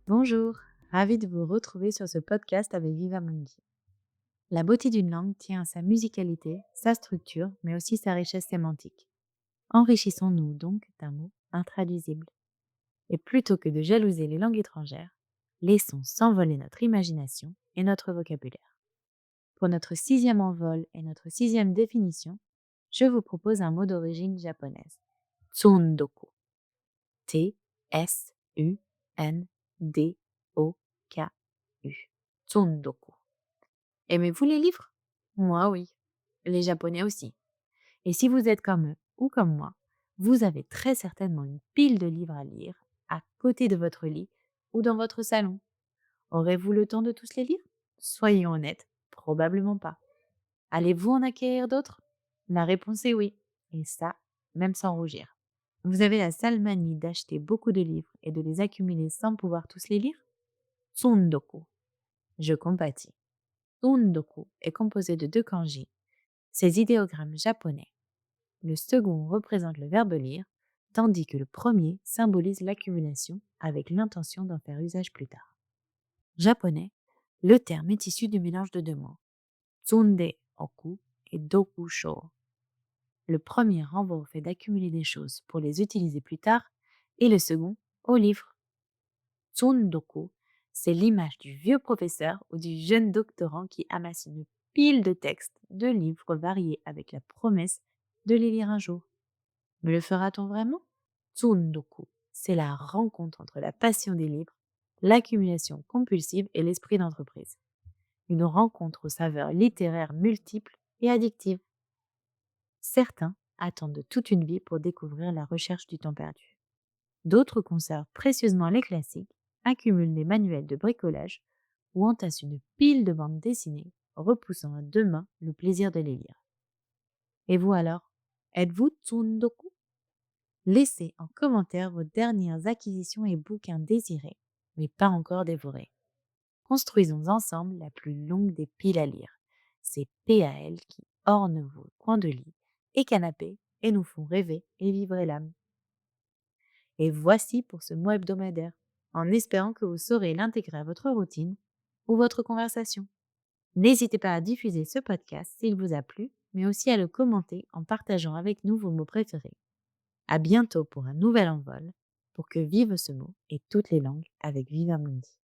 Bonjour, ravi de vous retrouver sur ce podcast avec Viva Mundi. La beauté d'une langue tient à sa musicalité, sa structure, mais aussi sa richesse sémantique. Enrichissons-nous donc d'un mot intraduisible. Et plutôt que de jalouser les langues étrangères, laissons s'envoler notre imagination et notre vocabulaire. Pour notre sixième envol et notre sixième définition, je vous propose un mot d'origine japonaise. Tsundoku. Tsundoku. Tsundoku. Aimez-vous les livres? Moi oui. Les Japonais aussi. Et si vous êtes comme eux ou comme moi, vous avez très certainement une pile de livres à lire à côté de votre lit ou dans votre salon. Aurez-vous le temps de tous les lire? Soyons honnêtes, probablement pas. Allez-vous en acquérir d'autres? La réponse est oui. Et ça, même sans rougir. Vous avez la sale manie d'acheter beaucoup de livres et de les accumuler sans pouvoir tous les lire? Tsundoku. Je compatis. Tsundoku est composé de deux kanji, ces idéogrammes japonais. Le second représente le verbe lire, tandis que le premier symbolise l'accumulation avec l'intention d'en faire usage plus tard. Japonais, le terme est issu du mélange de deux mots, tsunde oku et doku shou. Le premier renvoie au fait d'accumuler des choses pour les utiliser plus tard et le second au livre. Tsundoku, c'est l'image du vieux professeur ou du jeune doctorant qui amasse une pile de textes, de livres variés avec la promesse de les lire un jour. Mais le fera-t-on vraiment? Tsundoku, c'est la rencontre entre la passion des livres, l'accumulation compulsive et l'esprit d'entreprise. Une rencontre aux saveurs littéraires multiples et addictives. Certains attendent toute une vie pour découvrir la recherche du temps perdu. D'autres conservent précieusement les classiques, accumulent les manuels de bricolage ou entassent une pile de bandes dessinées, repoussant à deux mains le plaisir de les lire. Et vous alors, êtes-vous Tsundoku? Laissez en commentaire vos dernières acquisitions et bouquins désirés, mais pas encore dévorés. Construisons ensemble la plus longue des piles à lire, ces PAL qui ornent vos coins de lit et canapés et nous font rêver et vibrer l'âme. Et voici pour ce mois hebdomadaire, en espérant que vous saurez l'intégrer à votre routine ou votre conversation. N'hésitez pas à diffuser ce podcast s'il vous a plu, mais aussi à le commenter en partageant avec nous vos mots préférés. À bientôt pour un nouvel envol, pour que vive ce mot et toutes les langues avec Viva Mundi.